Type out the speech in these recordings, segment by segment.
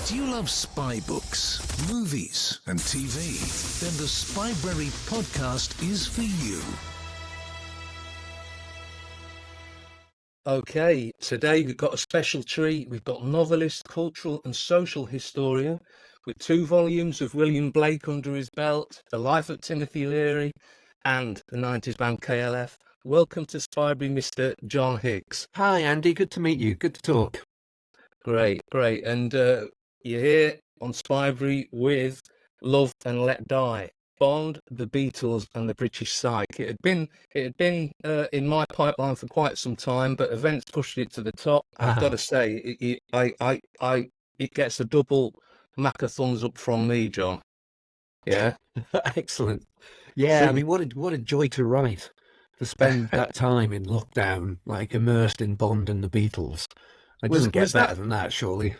Do you love spy books, movies, and TV? Then the Spybrary Podcast is for you. Okay, today we've got a special treat. We've got novelist, cultural and social historian with 2 volumes of William Blake under his belt, The Life of Timothy Leary and the 90s band KLF. Welcome to Spybrary, Mr. John Higgs. Hi, Andy. Good to meet you. Good to talk. Great. And you're here on Spybrary with Love and Let Die, Bond, the Beatles and the British Psyche. It had been in my pipeline for quite some time, but events pushed it to the top. I've got to say, it gets a double Macca thumbs up from me, John. Yeah. Excellent. Yeah, So- I mean, what a joy to write, to spend that time in lockdown, like immersed in Bond and the Beatles. It Was- doesn't get was better that- than that, surely.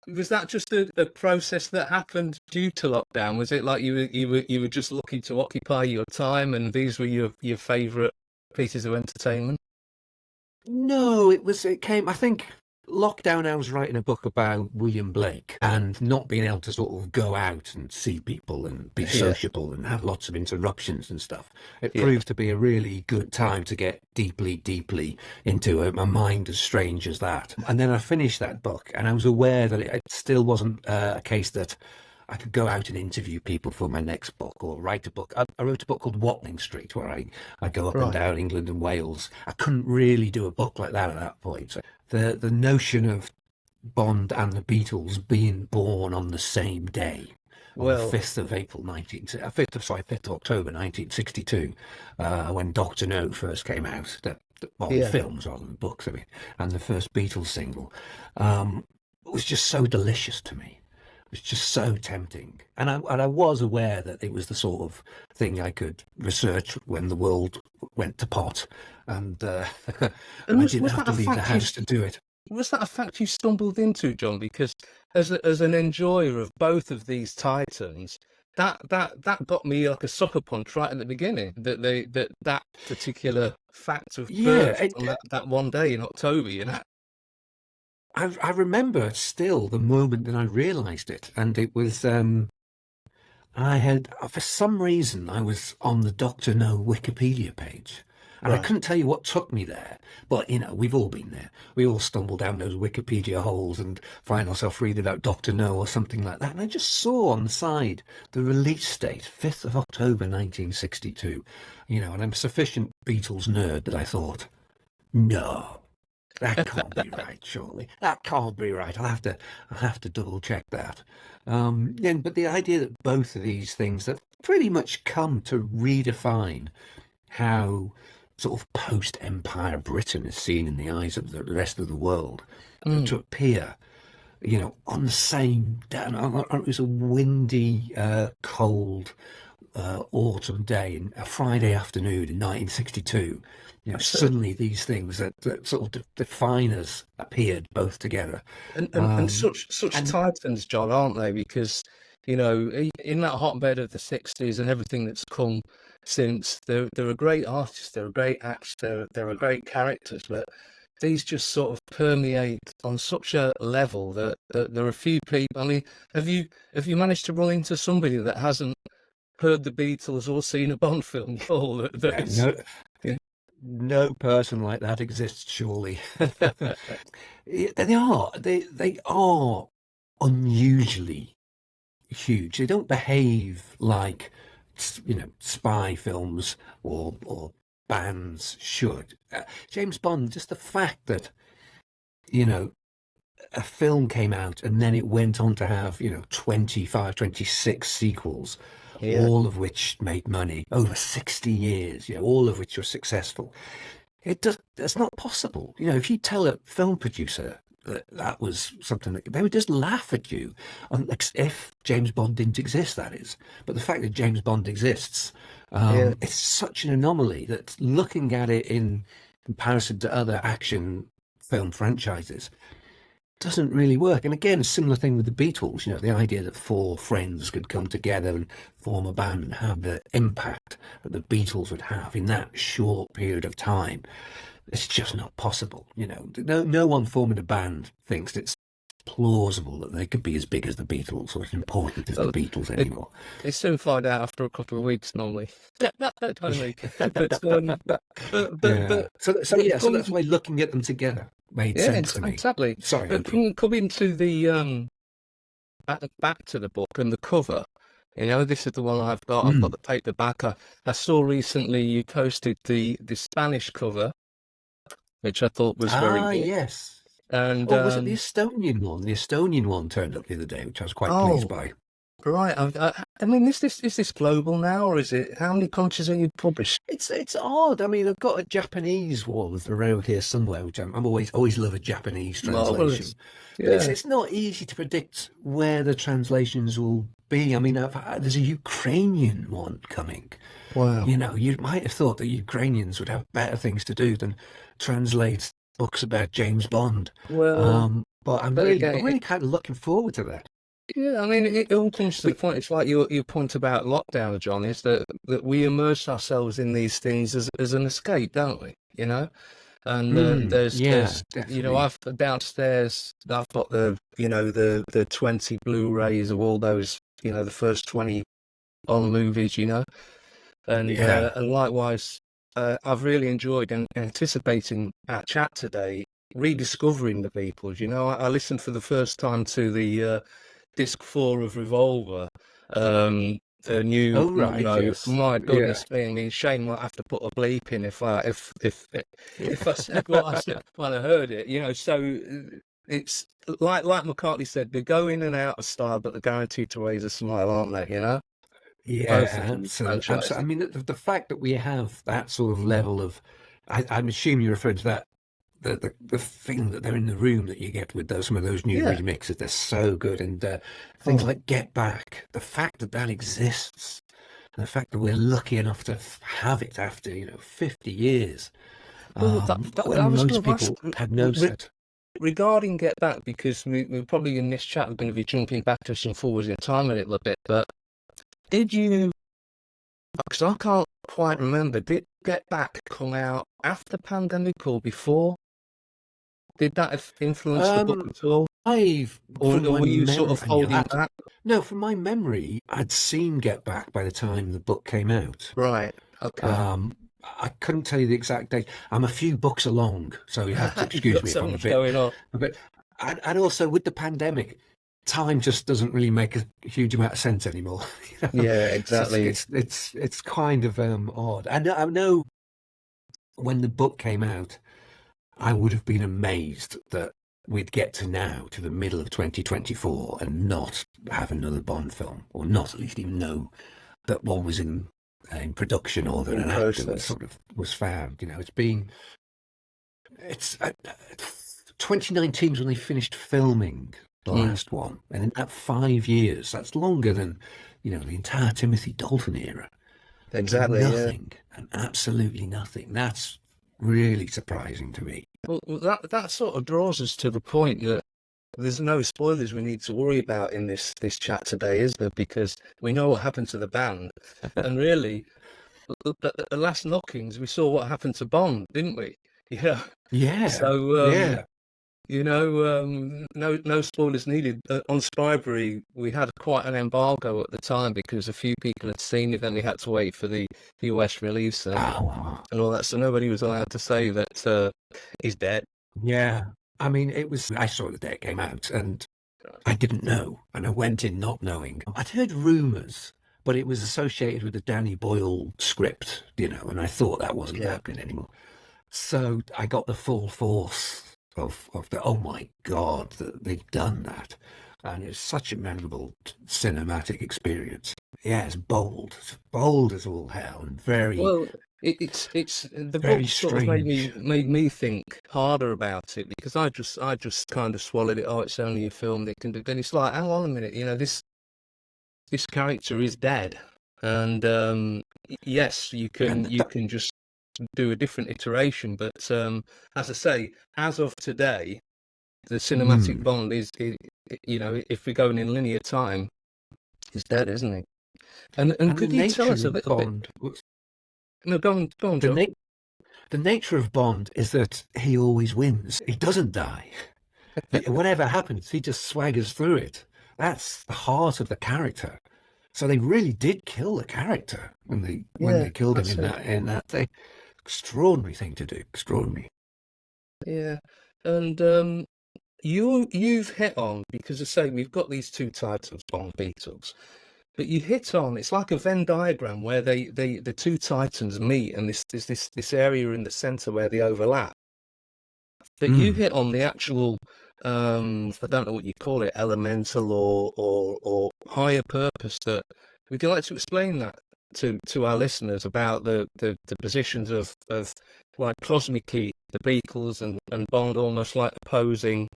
Was that just a process that happened due to lockdown? Was it like you were just looking to occupy your time, and these were your favourite pieces of entertainment? No, it came, I think, lockdown, I was writing a book about William Blake and not being able to sort of go out and see people and be sociable and have lots of interruptions and stuff. It proved to be a really good time to get deeply into a mind as strange as that. And then I finished that book and I was aware that it still wasn't a case that I could go out and interview people for my next book or write a book. I wrote a book called Watling Street, where I go up and down England and Wales. I couldn't really do a book like that at that point. So the notion of Bond and the Beatles being born on the same day, on the 5th of October 1962, when Dr. No first came out, the films rather than books, I mean, and the first Beatles single, was just so delicious to me. It was just so tempting. And I was aware that it was the sort of thing I could research when the world went to pot. And I didn't have to leave the house to do it. Was that a fact you stumbled into, John? Because as an enjoyer of both of these titans, that got me like a sucker punch right at the beginning. That particular fact of birth on that one day in October, you know. I remember still the moment that I realised it, and it was for some reason I was on the Dr. No Wikipedia page, and I couldn't tell you what took me there, but you know, we've all been there. We all stumble down those Wikipedia holes and find ourselves reading about Dr. No or something like that, and I just saw on the side the release date, 5th of October 1962, you know, and I'm a sufficient Beatles nerd that I thought, no. That can't be right, surely. That can't be right. I'll have to double check that. But the idea that both of these things have pretty much come to redefine how sort of post-Empire Britain is seen in the eyes of the rest of the world, to appear, you know, on the same day. It was a windy, cold autumn day, a Friday afternoon in 1962. You know, suddenly these things that sort of define us appeared both together. And such titans, John, aren't they? Because, you know, in that hotbed of the 60s and everything that's come since, they're a great artists, they're a great acts, they're a great characters, but these just sort of permeate on such a level that there are few people. I mean, have you managed to run into somebody that hasn't heard the Beatles or seen a Bond film at all? No person like that exists, surely. They are unusually huge. They don't behave like, you know, spy films or bands should. James Bond, just the fact that, you know, a film came out and then it went on to have, you know, 25, 26 sequels. All of which made money over 60 years, you know, all of which were successful. That's not possible. You know, if you tell a film producer that was something that they would just laugh at you, if James Bond didn't exist, that is. But the fact that James Bond exists, it's such an anomaly that looking at it in comparison to other action film franchises, doesn't really work. And again, a similar thing with the Beatles, you know, the idea that 4 friends could come together and form a band and have the impact that the Beatles would have in that short period of time. It's just not possible, you know. No one forming a band thinks it's plausible that they could be as big as the Beatles or as important as the Beatles anymore. They soon find out after a couple of weeks normally. Totally. So that's why looking at them together made sense to me. Exactly. Sorry, but coming to the back to the book and the cover. This is the one I've got. I've got the paperback. I saw recently you posted the Spanish cover, which I thought was very good. Yes. And was it the Estonian one? The Estonian one turned up the other day, which I was quite pleased by. Right. I mean, is this global now, or is it? How many countries are you published? It's odd. I mean, I've got a Japanese one around here somewhere, which I'm always love a Japanese translation. It's not easy to predict where the translations will be. I mean, there's a Ukrainian one coming. Wow. You might have thought that Ukrainians would have better things to do than translate books about James Bond. Well, but I'm really kind of looking forward to that. Yeah, I mean, it all comes to the point. It's like your point about lockdown, John, is that we immerse ourselves in these things as an escape, don't we? And there's I've downstairs. I've got the 20 Blu-rays of all those, the first 20 Bond movies, and likewise, I've really enjoyed anticipating our chat today, rediscovering the Beatles. I listened for the first time to the disc 4 of Revolver, the new. Oh right, yes. My goodness me! I mean, Shane might have to put a bleep in if I said what I said when I heard it. So it's like McCartney said, they're going in and out of style, but they're guaranteed to raise a smile, aren't they? Yeah, absolutely. I mean, the fact that we have that sort of level of, I'm assuming you're referring to that. The feeling that they're in the room that you get with some of those new remixes, they're so good. And things like Get Back, the fact that exists, and the fact that we're lucky enough to have it after 50 years, when most people had no set. Regarding Get Back, because we're probably in this chat, we're going to be jumping backwards and forwards in time a little bit, but did you? Because I can't quite remember. Did Get Back come out after pandemic or before? Did that influence the book at all? Or were you sort of holding back? No, from my memory, I'd seen Get Back by the time the book came out. Right. Okay. I couldn't tell you the exact date. I'm a few books along, so you have to excuse me if I'm a bit going on. And also with the pandemic, time just doesn't really make a huge amount of sense anymore. Yeah, exactly. It's kind of odd. I know when the book came out, I would have been amazed that we'd get to the middle of 2024 and not have another Bond film, or not at least even know that one was in production or that an actor was sort of was found. 2019 was when they finished filming the last one, and in that 5 years, that's longer than the entire Timothy Dalton era. Exactly. Nothing, and absolutely nothing. That's really surprising to me. Well, that sort of draws us to the point that there's no spoilers we need to worry about in this chat today, is there? Because we know what happened to the band, and really, the last knockings, we saw what happened to Bond, didn't we? Yeah. So no spoilers needed. On Spybrary, we had quite an embargo at the time because a few people had seen it, then they had to wait for the US release and all that. So nobody was allowed to say that he's dead. Yeah. I mean, I saw it the day it came out, and I didn't know, and I went in not knowing. I'd heard rumours, but it was associated with the Danny Boyle script, and I thought that wasn't happening anymore. So I got the full force of the, oh my God, that they've done that. And it's such a memorable cinematic experience. Yeah, it's bold as all hell, and very... Well, it's the very book sort of made me think harder about it, because I just kind of swallowed it. Oh, it's only a film that can do. Then it's like, hang on a minute, this character is dead, and yes, you can just do a different iteration, but as I say, as of today, the cinematic Bond is, if we're going in linear time, he's dead, isn't he? And could you tell us a little bit? No, go on, John. The nature of Bond is that he always wins. He doesn't die. Whatever happens, he just swaggers through it. That's the heart of the character. So they really did kill the character when they killed him in that thing. Extraordinary thing to do. Extraordinary. Yeah, and you've hit on, because I say we've got these two titles, Bond, Beatles, but you hit on, it's like a Venn diagram where the two titans meet, and this area in the center where they overlap. But you hit on the actual, I don't know what you call it, elemental or higher purpose. That would you like to explain that to our listeners about the positions of like cosmically the Beatles and Bond, almost like opposing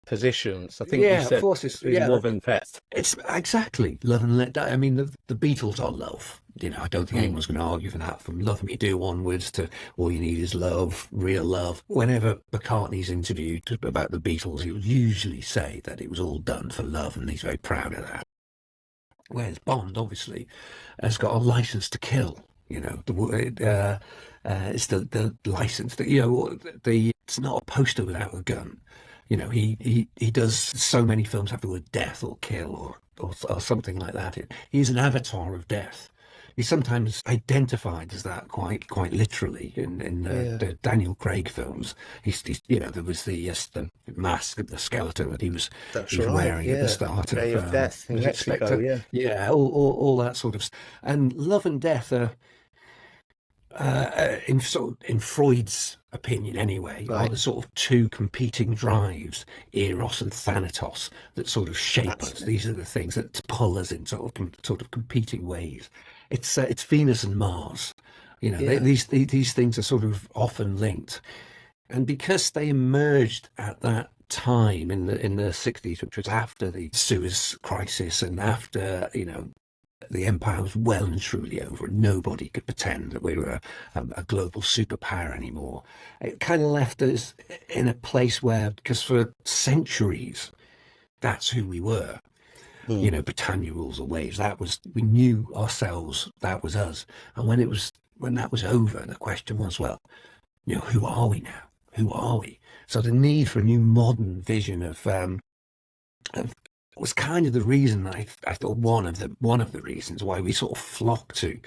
positions? I think you said of course it's love and death. It's exactly love and let die. I mean, the Beatles are love. I don't think anyone's going to argue for that. From Love Me Do onwards to All You Need Is Love, Real Love. Whenever McCartney's interviewed about the Beatles, he would usually say that it was all done for love, and he's very proud of that. Whereas Bond, obviously, has got a license to kill. It's the license that it's not a poster without a gun. He does so many films have the word death or kill or something like that. He's an avatar of death. He's sometimes identified as that quite literally in the Daniel Craig films. There was the mask of the skeleton that he was wearing at the start Day of Death in Mexico. All that sort of. And love and death are. In Freud's opinion, anyway, are the sort of two competing drives, Eros and Thanatos, that sort of shape us. These are the things that pull us in sort of competing ways. It's Venus and Mars. These things are sort of often linked, and because they emerged at that time in the 60s, which was after the Suez Crisis and after the empire was well and truly over, and nobody could pretend that we were a global superpower anymore. It kind of left us in a place where, because for centuries, that's who we were. Britannia rules the waves. We knew ourselves. That was us. And when that was over, the question was, well, who are we now? Who are we? So the need for a new modern vision of was kind of the reason I thought one of the reasons why we sort of flocked to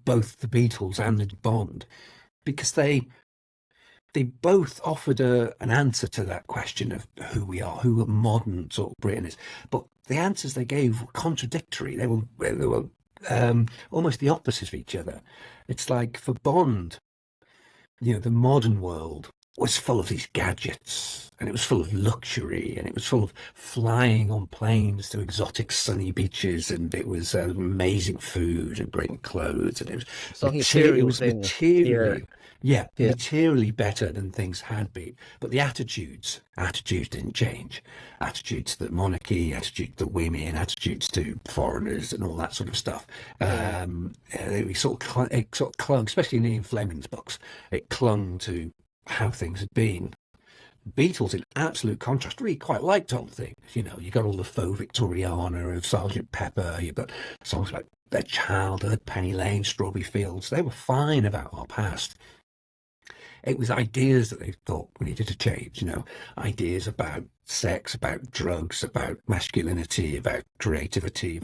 both the Beatles and the Bond, because they both offered an answer to that question of who we are, who a modern sort of Britain is. But the answers they gave were contradictory. They were almost the opposite of each other. It's like for Bond, the modern world was full of these gadgets, and it was full of luxury, and it was full of flying on planes to exotic sunny beaches, and it was amazing food and great clothes, and it was materially better than things had been. But the attitudes didn't change. Attitudes to the monarchy, attitudes to women, attitudes to foreigners, and all that sort of stuff. It sort of clung, especially in Ian Fleming's books, it clung to how things had been. Beatles, in absolute contrast, really quite liked old things. You got all the faux Victoriana of Sergeant Pepper. You've got songs like Their Childhood, Penny Lane, Strawberry Fields. They were fine about our past. It was ideas that they thought we needed to change. Ideas about sex, about drugs, about masculinity, about creativity.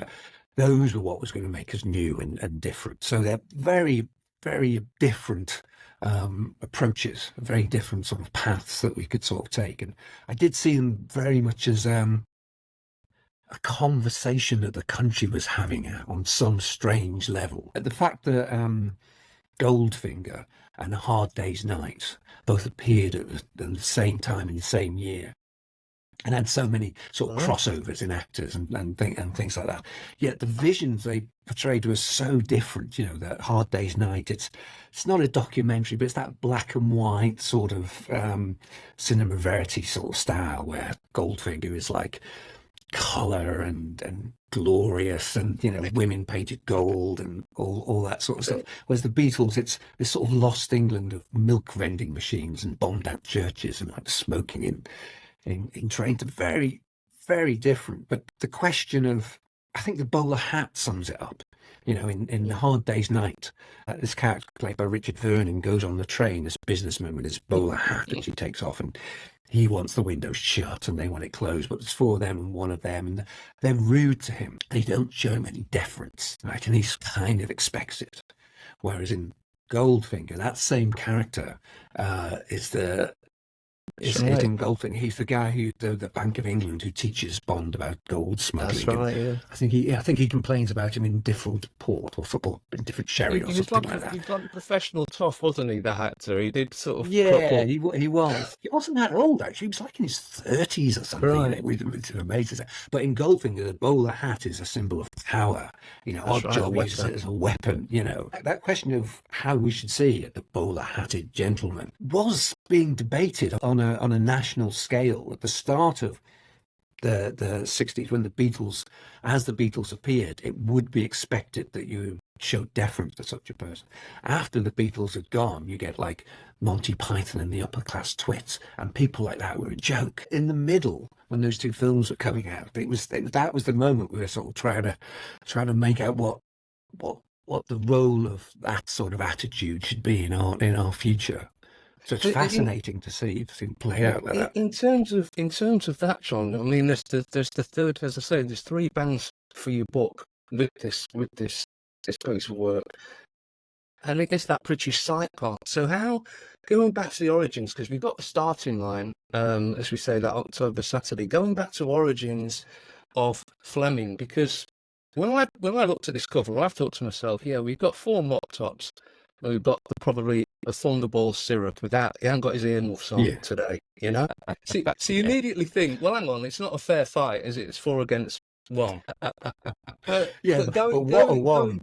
Those were what was going to make us new and different. So they're very, very different approaches, very different sort of paths that we could sort of take. And I did see them very much as a conversation that the country was having on some strange level. The fact that Goldfinger and A Hard Day's Night both appeared at the same time in the same year, and had so many sort of crossovers in actors and things like that. Yet the visions they portrayed were so different. That Hard Day's Night, it's not a documentary, but it's that black and white sort of cinema verity sort of style where Goldfinger is like colour and glorious, and women painted gold and all that sort of stuff. Whereas the Beatles, it's this sort of lost England of milk vending machines and bombed out churches and like smoking in trains. Very, very different. But the question of, I think the bowler hat sums it up. In Hard Day's Night, this character played by Richard Vernon goes on the train, this businessman with his bowler hat that he takes off, and he wants the window shut and they want it closed, but it's for them and one of them, and they're rude to him. They don't show him any deference, right? And he kind of expects it. Whereas in Goldfinger, that same character is in Goldfinger. He's the guy who the Bank of England who teaches Bond about gold smuggling. That's right. Yeah. I think he complains about him in different port or football, in different sherry or something like that. He was like a professional tough, wasn't he? The actor. He did sort of. Yeah, he was. He wasn't that old actually. He was like in his 30s or something. Right. Which is amazing. But in Goldfinger, the bowler hat is a symbol of power. You know, Oddjob uses it as a weapon. You know, that question of how we should see the bowler-hatted gentleman was being debated on a national scale at the start of the 60s, when the Beatles appeared. It would be expected that you show deference to such a person. After the Beatles had gone, you get like Monty Python and the Upper Class Twits, and people like that were a joke. In the middle, when those two films were coming out, that was the moment we were sort of trying to make out what the role of that sort of attitude should be in our future. So it's fascinating to see play out like that. In terms of that, John, I mean, there's the third, as I say, there's 3 bands for your book with this piece of work, and I guess that British side part. So how, going back to the origins, because we've got the starting line, as we say, that October Saturday, going back to origins of Fleming, because when I looked at this cover, I thought to myself, yeah, we've got 4 mock tops. We've got probably a Thunderball syrup without, he hasn't got his earmuffs on today, you know? So you immediately think, well, hang on, it's not a fair fight, is it? It's 4 against 1. But what a one.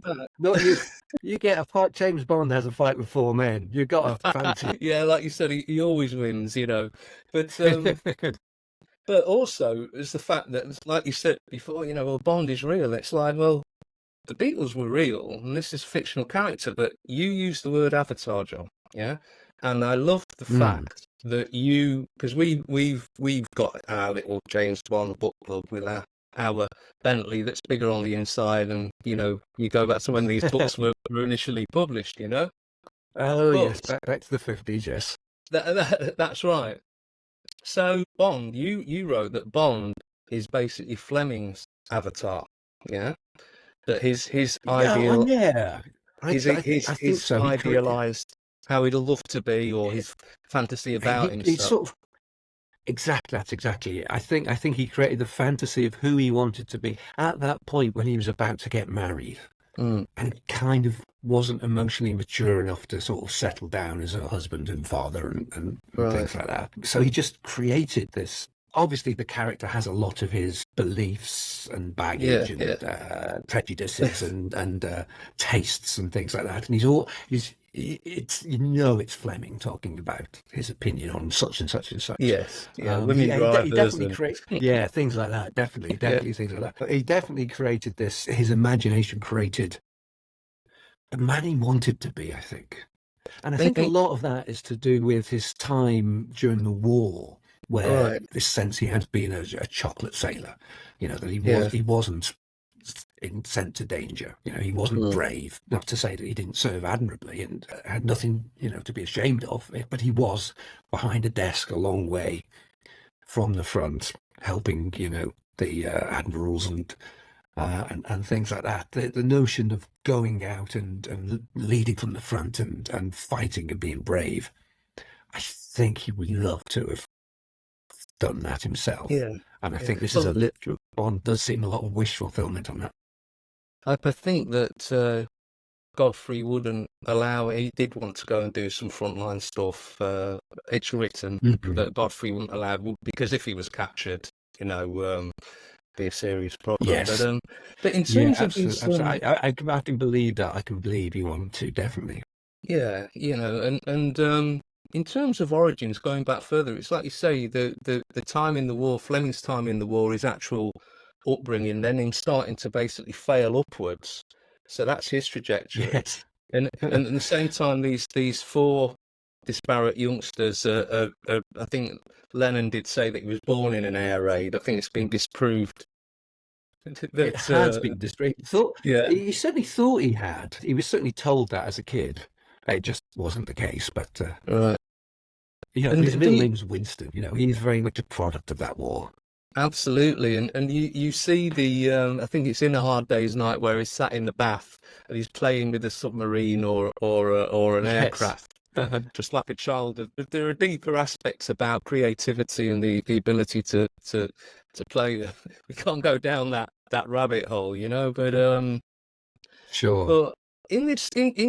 You get a fight, James Bond has a fight with 4 men. You've got a fancy. Yeah, like you said, he always wins, you know. But but also, it's the fact that, like you said before, you know, well, Bond is real. It's like, well, the Beatles were real, and this is a fictional character, but you use the word avatar, John, yeah? And I love the fact that because we've got our little James Bond book club with our Bentley that's bigger on the inside, and, you know, you go back to when these books were initially published, you know? Oh, yes, back to the 50s, yes. That's right. So, Bond, you wrote that Bond is basically Fleming's avatar, yeah? That his ideal, his idealized how he'd love to be, or his fantasy about himself. That's exactly it. I think he created the fantasy of who he wanted to be at that point when he was about to get married, and kind of wasn't emotionally mature enough to sort of settle down as a husband and father and things like that. So he just created this. Obviously, the character has a lot of his beliefs and baggage and prejudices and tastes and things like that. And it's Fleming talking about his opinion on such and such and such. Yes, women drivers. Things like that. Definitely things like that. But he definitely created this. His imagination created the man he wanted to be, I think. And I think a lot of that is to do with his time during the war, where this sense he had been a chocolate sailor, you know, that he wasn't sent to danger, you know, he wasn't brave. Not to say that he didn't serve admirably and had nothing, you know, to be ashamed of, but he was behind a desk a long way from the front, helping, you know, the admirals and things like that. The notion of going out and leading from the front and fighting and being brave, I think he would love to have done that himself. And I think this is a little Bond does seem a lot of wish fulfillment on that. I think that Godfrey wouldn't allow. He did want to go and do some frontline stuff. It's written that Godfrey wouldn't allow, because if he was captured, you know, be a serious problem. Yes. But in terms of his, I can believe that. I can believe he wanted to, definitely. Yeah, you know, and in terms of origins, going back further, it's like you say, the time in the war, Fleming's time in the war, his actual upbringing, then him starting to basically fail upwards. So that's his trajectory. Yes. And at the same time, these 4 disparate youngsters, I think Lennon did say that he was born in an air raid. I think it's been disproved. It has been disproved. He certainly thought he had. He was certainly told that as a kid. It just wasn't the case, but And his middle name's Winston. He's very much a product of that war. absolutely, and you see I think it's in A Hard Day's Night where he's sat in the bath and he's playing with a submarine or an aircraft, just like a child. There are deeper aspects about creativity and the ability to play. We can't go down that rabbit hole, but Sure. but in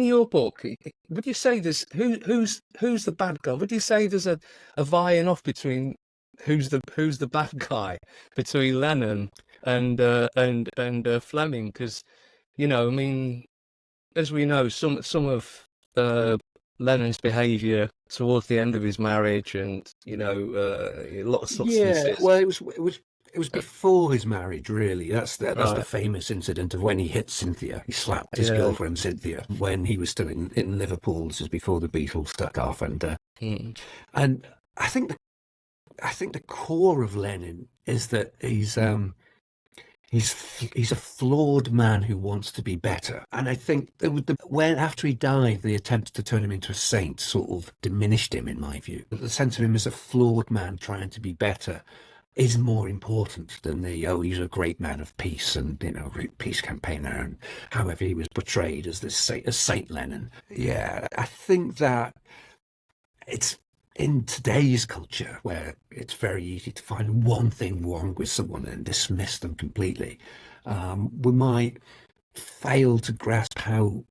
your book, would you say there's who's the bad guy? Would you say there's a vying off between who's the bad guy between Lennon and Fleming? Because I mean, as we know, some of Lennon's behaviour towards the end of his marriage, and a lot of substances. Yeah, well, it was before his marriage, really. That's the famous incident of when he hit Cynthia. He slapped his girlfriend Cynthia when he was still in Liverpool. This is before the Beatles stuck off, and I think the core of Lennon is that he's a flawed man who wants to be better. And I think when after he died, the attempt to turn him into a saint sort of diminished him, in my view. The sense of him as a flawed man trying to be better is more important than he's a great man of peace and peace campaigner, and however he was portrayed as Saint Lennon. Yeah, I think that it's in today's culture where it's very easy to find one thing wrong with someone and dismiss them completely. We might fail to grasp how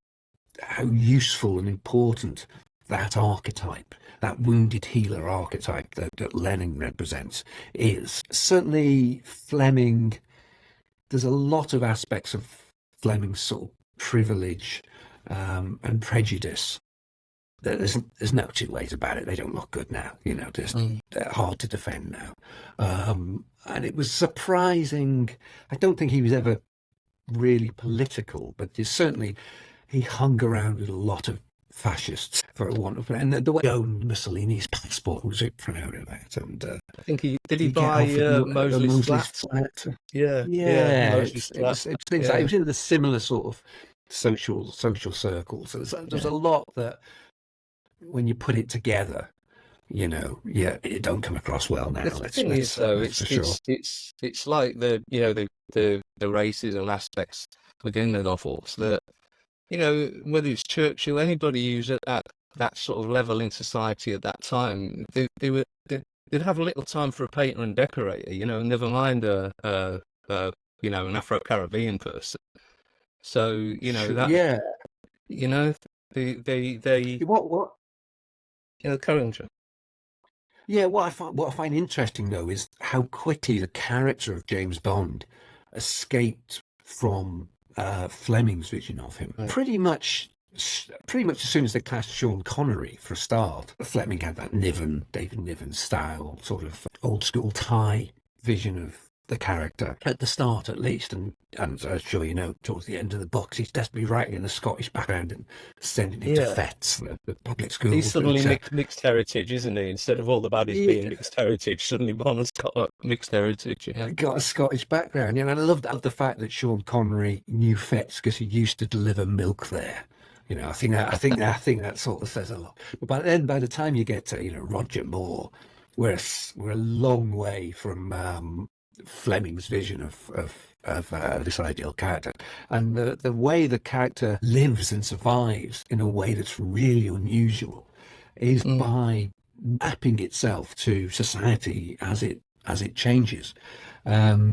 useful and important that archetype, that wounded healer archetype that Lennon represents, is. Certainly Fleming, there's a lot of aspects of Fleming's sort of privilege and prejudice. There's no two ways about it. They don't look good now. They're hard to defend now. And it was surprising. I don't think he was ever really political, but he hung around with a lot of fascists, for want of, and the way he owned Mussolini's passport, was very proud of that. And I think he buy Mosley's flat. Yeah. It was in the similar sort of social circle. So there's a lot that, when you put it together, it don't come across well now. The thing is, though, it's like the racism aspects within the novels that, whether it's Churchill, anybody who's at that sort of level in society at that time, they'd have little time for a painter and decorator, never mind an Afro-Caribbean person. So they what current. Yeah, what I find interesting though is how quickly the character of James Bond escaped from Fleming's vision of him. Right. Pretty much as soon as they cast Sean Connery for a start, Fleming had that David Niven style, sort of old school Thai vision of the character at the start, at least, and I'm sure towards the end of the book, he's desperately writing in a Scottish background and sending him to FETs, the public schools. He's suddenly mixed heritage, isn't he? Instead of all the baddies being mixed heritage, suddenly Bond's got a mixed heritage. Yeah. Got a Scottish background, and I love the fact that Sean Connery knew FETs because he used to deliver milk there. I think that sort of says a lot. But by the time you get to Roger Moore, we're a long way from Fleming's vision of this ideal character, and the way the character lives and survives in a way that's really unusual is by mapping itself to society as it changes, to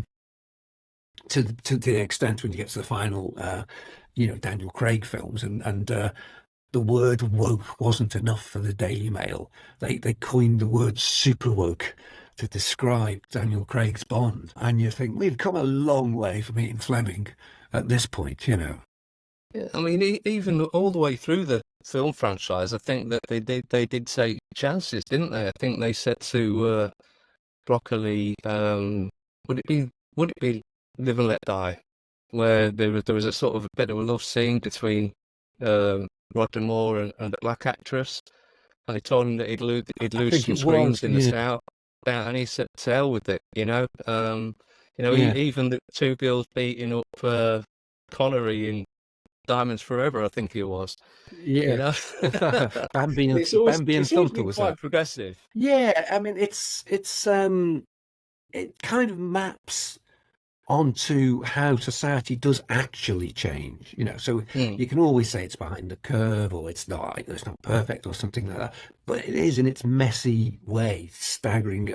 the extent when you get to the final Daniel Craig films, and the word woke wasn't enough for the Daily Mail. They coined the word super woke to describe Daniel Craig's Bond, and you think we've come a long way from Ian Fleming at this point. Yeah, I mean, even all the way through the film franchise, I think that they did take chances, didn't they? I think they said to Broccoli, would it be Live and Let Die, where there was a sort of a bit of a love scene between Roger Moore and the black actress, and they told him that he'd lose some screens in the South. And he said, to hell with it, even the two girls beating up Connery Diamonds Forever, I think it was. You Yeah. know, Bambi and it's always Thumper been was quite that? progressive. Yeah, I mean it kind of maps onto how society does actually change, so Mm. you can always say it's behind the curve or it's not perfect or something like that, but it is in its messy way, staggering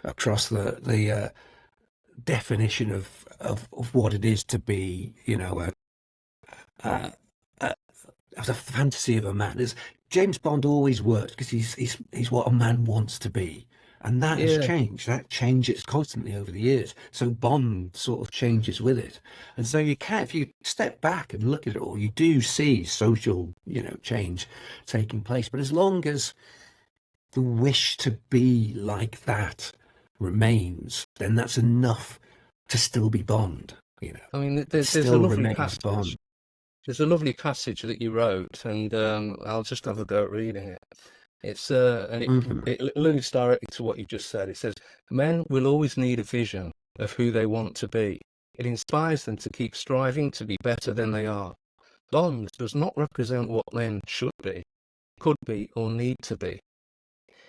across the definition of what it is to be, a, a, a fantasy of a man. Is James Bond always works because he's what a man wants to be. And that has Yeah. changed. That changes constantly over the years. So Bond sort of changes with it. And so if you step back and look at it all, you do see social, change taking place. But as long as the wish to be like that remains, then that's enough to still be Bond. I mean, It there's a still lovely remains passage. Bond. There's a lovely passage that you wrote, and I'll just have a go at reading it. And Mhm. it alludes directly to what you just said. It says, "Men will always need a vision of who they want to be. It inspires them to keep striving to be better than they are. Bond does not represent what men should be, could be, or need to be.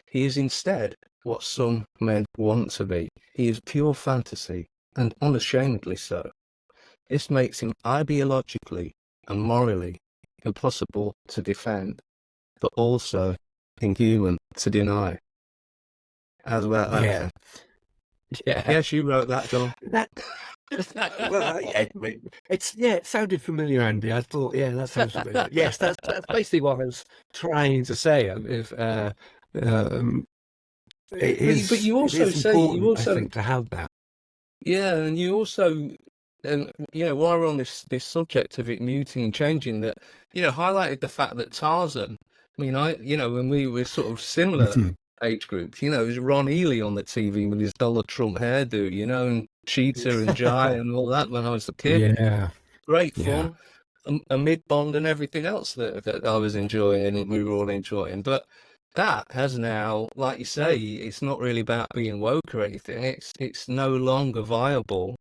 He is instead what some men want to be. He is pure fantasy, and unashamedly so. This makes him ideologically and morally impossible to defend, but also inhuman to deny." As well. Yeah. Yeah. Yes, you wrote that, John. That well, yeah, it sounded familiar, Andy. I thought, yeah, that sounds familiar. Yes, that's basically what I was trying to say. If it is, But you also it is say, important, I think, to have that. yeah, and you also, and while we're on this subject of it muting and changing, that highlighted the fact that Tarzan. I mean, when we were sort of similar age groups, it was Ron Ely on the TV with his Donald Trump hairdo, and Cheetah and Jai and all that when I was a kid. Yeah, Great yeah. fun, amid Bond and everything else that I was enjoying and we were all enjoying. But that has now, like you say, it's not really about being woke or anything. It's no longer viable,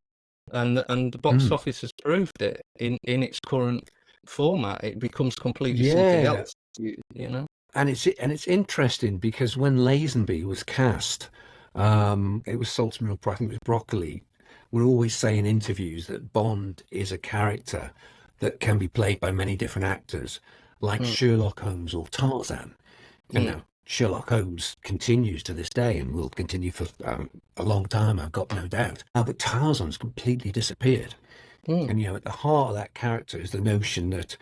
and the box office has proved it in its current format. It becomes completely something Yeah. else. You know. And it's interesting because when Lazenby was cast, it was Saltman, I think it was Broccoli. We're always saying in interviews that Bond is a character that can be played by many different actors, like Sherlock Holmes or Tarzan. Sherlock Holmes continues to this day and will continue for a long time, I've got no doubt. But Tarzan's completely disappeared. And, at the heart of that character is the notion that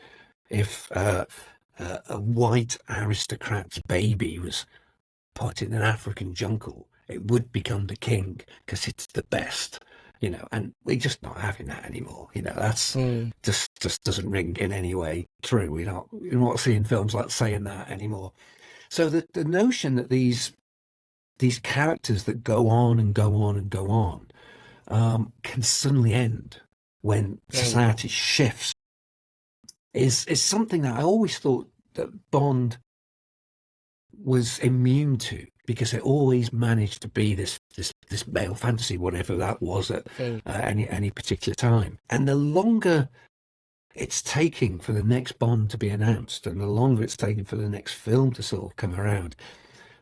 if a white aristocrat's baby was put in an African jungle, it would become the king because it's the best, and we're just not having that anymore. That's just doesn't ring in any way true. We're not seeing films like saying that anymore. So the notion that these characters that go on and go on and go on can suddenly end when society shifts is something that I always thought that Bond was immune to, because it always managed to be this male fantasy, whatever that was at any particular time. And the longer it's taking for the next Bond to be announced, and the longer it's taking for the next film to sort of come around,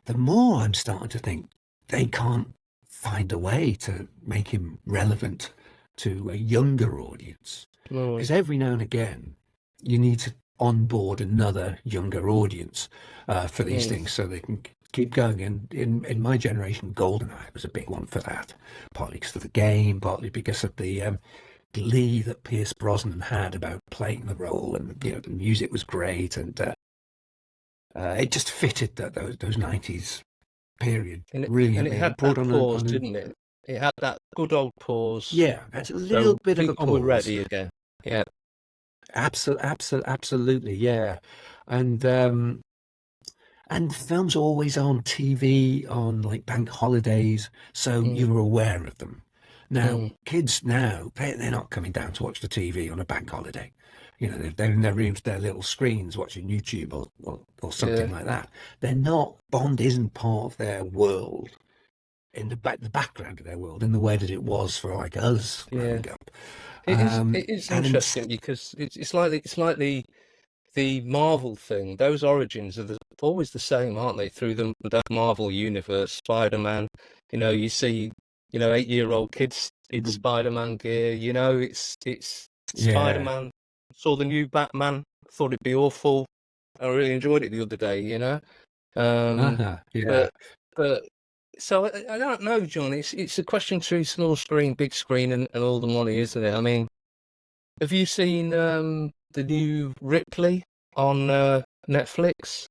the more I'm starting to think they can't find a way to make him relevant to a younger audience. Because every now and again, you need to onboard another younger audience for these things so they can keep going. And in my generation, GoldenEye was a big one for that, partly because of the game, partly because of the glee that Pierce Brosnan had about playing the role, and the music was great, and it just fitted those 90s period. And it It had brought that pause, didn't it? It had that good old pause. Yeah, it's a little bit of a people pause. were ready again. Yeah. Absolutely, yeah. And films are always on TV on like bank holidays, so you're aware of them. Now, kids now, they're not coming down to watch the TV on a bank holiday. They're in their rooms, their little screens, watching YouTube or something like that. They're not, Bond isn't part of their world, in the background of their world, in the way that it was for like us growing up. It is And interesting because it's like the Marvel thing. Those origins are always the same, aren't they? Through the Marvel universe, Spider-Man. You see, 8-year-old kids in Spider-Man gear. It's yeah, Spider-Man. Saw the new Batman. Thought it'd be awful. I really enjoyed it the other day. Um, yeah. but but so I don't know, John. It's a question through small screen, big screen, and all the money, isn't it? I mean, have you seen the new Ripley on Netflix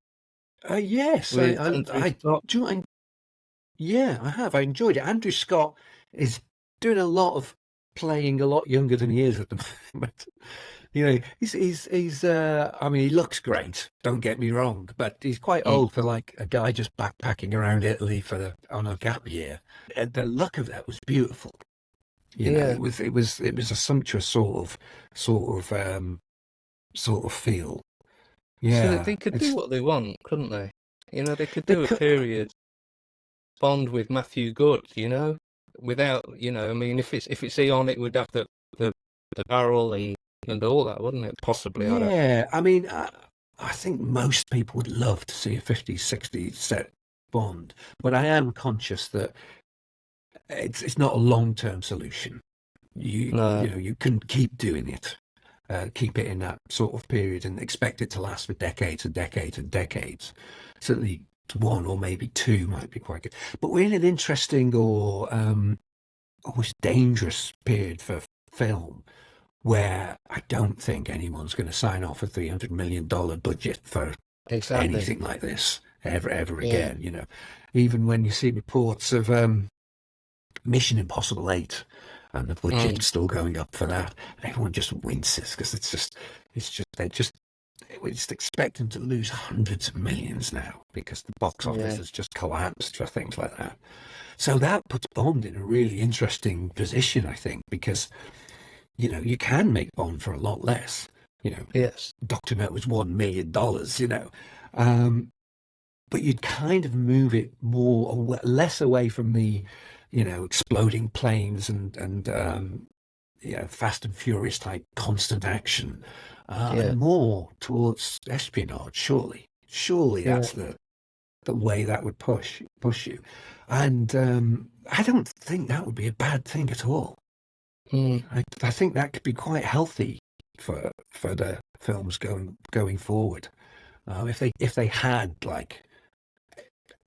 Yes, with Andrew Scott? do you know, yeah, I have. I enjoyed it. Andrew Scott is doing a lot of playing a lot younger than he is at the moment. I mean, he looks great, don't get me wrong, but he's quite Mm. old for like a guy just backpacking around Italy on a gap year. And the look of that was beautiful. Yeah, It was a sumptuous sort of feel. so that Yeah, they could do it's what they want, couldn't they? They could they do a could, period Bond with Matthew Good, without, I mean, if it's Eon, it would have the barrel and all that, wouldn't it? Possibly, I don't. yeah. I mean, I think most people would love to see a 50s, 60s set Bond, but I am conscious that it's not a long-term solution. No, You can keep doing it, keep it in that sort of period, and expect it to last for decades and decades and decades. Certainly, one or maybe two might be quite good. But we're in an interesting or almost dangerous period for film, where I don't think anyone's going to sign off a $300 million budget for exactly. anything like this ever Yeah, again. Even when you see reports of Mission Impossible 8, and the mm, budget's still going up for that, everyone just winces because we just expect them to lose hundreds of millions now because the box office yeah, has just collapsed for things like that. So that puts Bond in a really interesting position, I think, because you can make Bond for a lot less. yes, Dr. No was $1 million. Um, but you'd kind of move it less away from the, exploding planes and Fast and Furious type constant action, yeah, and more towards espionage. Surely yeah, that's the way that would push you. And I don't think that would be a bad thing at all. mm, I think that could be quite healthy for the films going forward. If they had like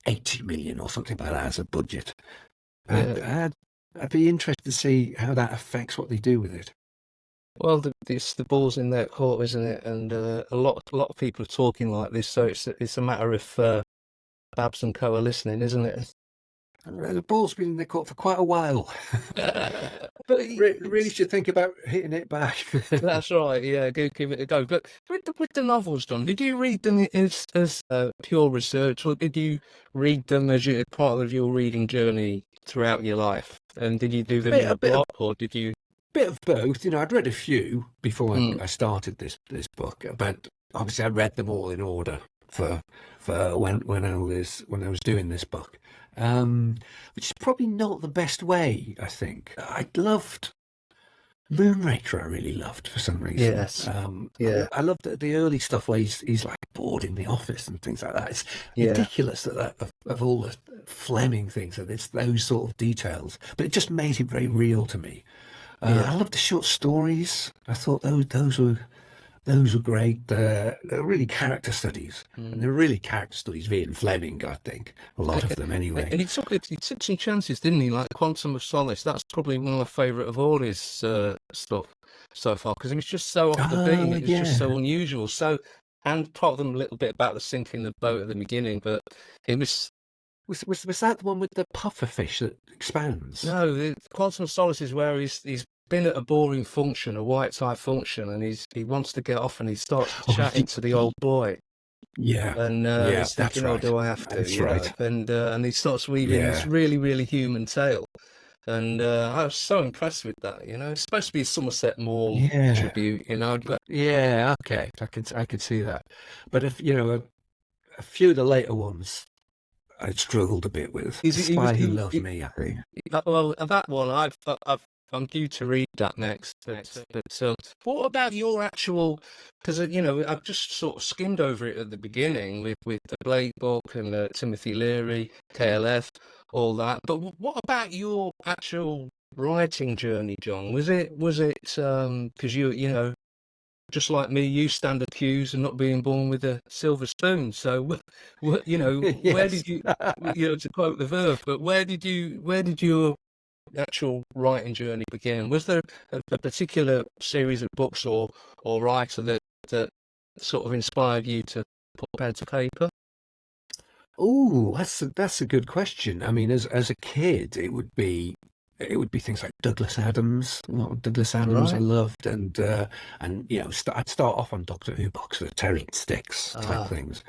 80 million or something like that as a budget, yeah. I'd be interested to see how that affects what they do with it. Well, it's the ball's in their court, isn't it? And a lot of people are talking like this, so it's a matter of Babs and Co are listening, isn't it? The ball's been in the court for quite a while. But Really should think about hitting it back. that's right. Yeah, go give it a go. But with the novels, John, did you read them as pure research, or did you read them as part of your reading journey throughout your life? And did you do them in a a bit of block, or did you? bit of both. I'd read a few before Mm, I started this book, but obviously I read them all in order for when I was doing this book, which is probably not the best way. I think I loved Moonraker. I really loved for some reason. yes. Yeah. I loved the early stuff where he's like bored in the office and things like that. It's Yeah. ridiculous that of all the Fleming things, that it's those sort of details, but it just made it very real to me. Yeah. I love the short stories. I thought those were great. They're really character studies, and they're really character studies of Ian Fleming. I think a lot of them, anyway. And he took some chances, didn't he? Like Quantum of Solace. That's probably one of my favourite of all his stuff so far, because it was just so off the beat. It was just so unusual. And part of them a little bit about the sinking of the boat at the beginning, but it was. Was that the one with the puffer fish that expands? No, the Quantum of Solace is where he's been at a boring function, a white tie function, and he wants to get off, and he starts chatting to the old boy. Yeah, And he's thinking, right. "Oh, do I have to?" That's right. And he starts weaving this really, really human tale. And I was so impressed with that. It's supposed to be a Somerset Maugham tribute. But Yeah, okay, I can see that. But if a few of the later ones, I struggled a bit with. he Spy was Who Loves Me, I think. that one. I've I'm due to read that next. But what about your actual? Because I've just sort of skimmed over it at the beginning with the Blake book and Timothy Leary, KLF, all that. But what about your actual writing journey, John? Was it because just like me, you stand accused of not being born with a silver spoon. So, where Yes. did you, to quote the verse, but where did your actual writing journey begin? Was there a particular series of books or writer that sort of inspired you to put pen to paper? Oh, that's a good question. I mean, as a kid, it would be things like Douglas Adams. Douglas Adams I Right. loved, and I'd start off on Doctor Who books, the Terry Sticks type things.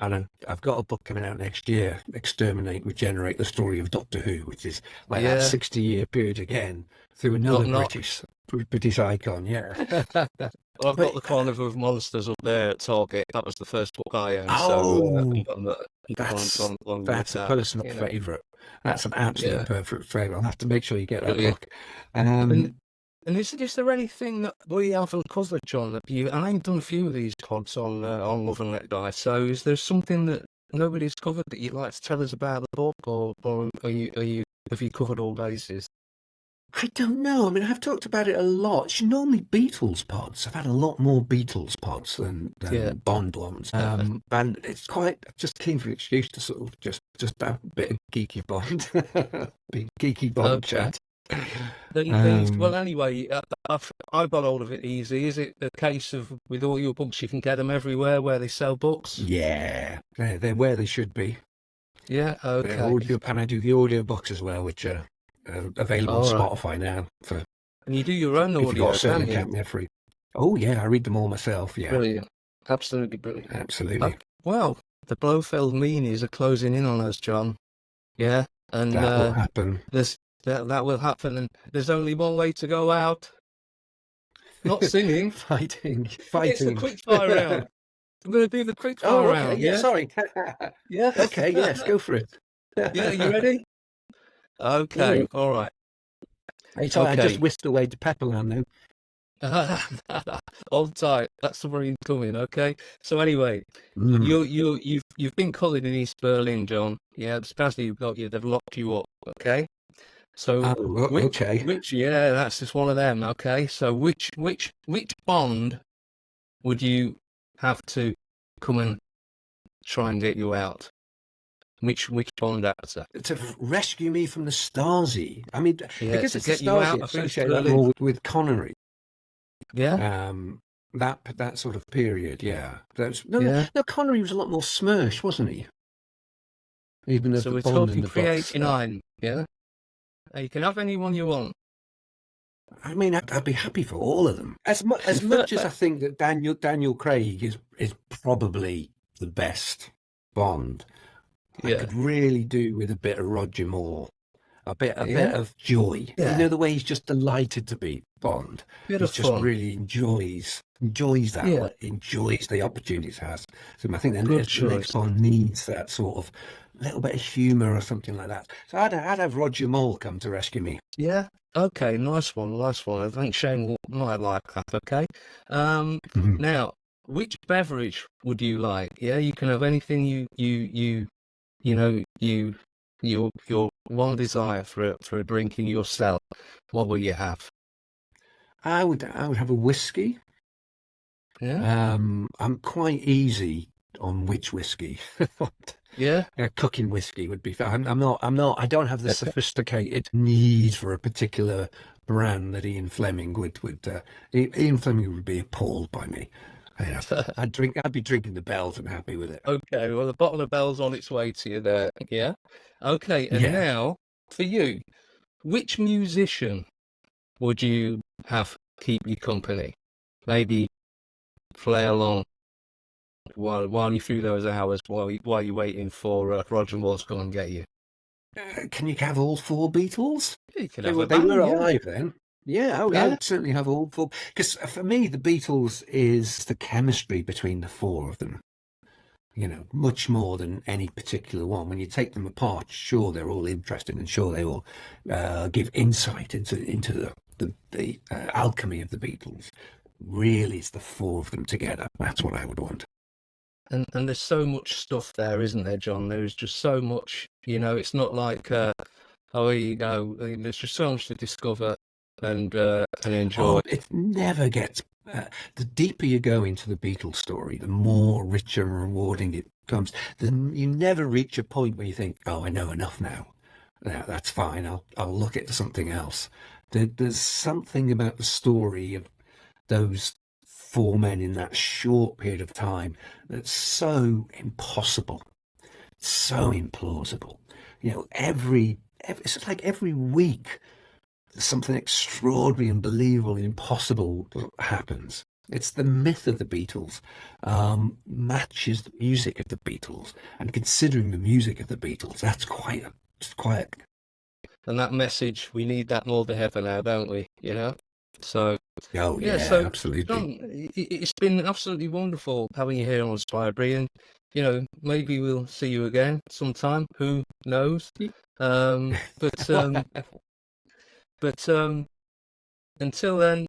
And I've got a book coming out next year, Exterminate, Regenerate, the story of Doctor Who, which is like that 60-year period again through another Not- British icon. Yeah. Well, I've got But- the Carnival of Monsters up there at Target. That was the first book I owned. That's a a personal favourite. That's an absolute perfect favourite. I'll have to make sure you get that Brilliant. book. And is there anything that we haven't covered, John? That and I've done a few of these pods on Love and Let Die. So is there something that nobody's covered that you'd like to tell us about the book, or have you covered all bases? I don't know. I mean, I've talked about it a lot. It's normally Beatles pods. I've had a lot more Beatles pods than Bond ones. And it's quite just keen for an excuse to sort of just have a bit of geeky Bond, geeky Bond chat. Well, anyway, I've got hold of it easy. Is it the case of with all your books, you can get them everywhere where they sell books? Yeah, they're where they should be. Yeah, okay. And I do the audio books as well, which are available on Spotify now. And you do your own If you've audio, got a certain don't you? account, they're free. Oh yeah, I read them all myself. Yeah, Brilliant. Absolutely brilliant. absolutely. Well, the Blofeld meanies are closing in on us, John. Yeah, and That will happen. that will happen, and there's only one way to go out. Not singing. Fighting. It's the quick fire round. I'm going to do the quick fire round. Yeah, sorry. Yeah. Okay, yes, go for it. Yeah, you ready? Okay, all right. It's all right, I just whisked away to Pepperland now. Hold tight. That's where you're coming. Okay. So anyway, you've been collared in East Berlin, John. Yeah, especially they've locked you up. Okay. So that's just one of them. Okay. So which Bond would you have to come and try and get you out? Which Bond actor? To rescue me from the Stasi. I mean, because it's the Stasi, I associate that more with Connery. Yeah. That sort of period. Yeah. No, Connery was a lot more Smirsh, wasn't he? Even so we're Bond talking pre-89. Yeah. You can have anyone you want. I mean, I'd be happy for all of them. As much as I think that Daniel Craig is probably the best Bond. I could really do with a bit of Roger Moore, a bit of joy. Yeah. You know, the way he's just delighted to be Bond. He just really enjoys that, enjoys the opportunities he has. So I think the next Bond needs that sort of little bit of humour or something like that. So I'd have Roger Moore come to rescue me. Yeah. Okay. Nice one. I think Shane might like that. Okay. Now, which beverage would you like? Yeah, you can have anything your one desire for a drink in yourself. What will you have? I would have a whiskey. Yeah. I'm quite easy on which whiskey. Yeah. Cooking whiskey would be fine. I don't have the sophisticated need for a particular brand that Ian Fleming would Ian Fleming would be appalled by me. I'd be drinking the Bells and happy with it. Okay, well, the bottle of Bell's on its way to you there. Yeah. Okay, and now for you, which musician would you have keep you company? Maybe play along while you through those hours while you're waiting for Roger Moore to come and get you. Can you have all four Beatles? You can They have were a band, alive then. Yeah, I would certainly have all four. Because for me, the Beatles is the chemistry between the four of them. You know, much more than any particular one. When you take them apart, sure, they're all interesting and sure they all give insight into the alchemy of the Beatles really is the four of them together. That's what I would want. And there's so much stuff there, isn't there, John? There's just so much, it's not like, oh, here you go. There's just so much to discover and enjoy. Oh, it never gets... the deeper you go into the Beatles story, the more richer and rewarding it becomes. You never reach a point where you think, oh, I know enough now. Now that's fine. I'll look at something else. There's something about the story of those four men in that short period of time that's so impossible, so implausible. It's like every week something extraordinary, unbelievable, impossible happens. It's the myth of the Beatles matches the music of the Beatles, and considering the music of the Beatles, that's quite. And that message, we need that more than ever now, don't we? So. Oh yeah, so, absolutely. John, it's been absolutely wonderful having you here on Spybrary, and maybe we'll see you again sometime. Who knows? But until then,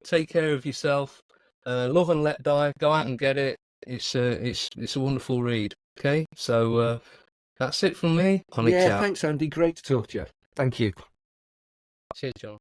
take care of yourself. Love and Let Die. Go out and get it. It's a wonderful read. Okay, so that's it from me. Onyx out. Thanks, Andy. Great to talk to you. Thank you. Cheers, John.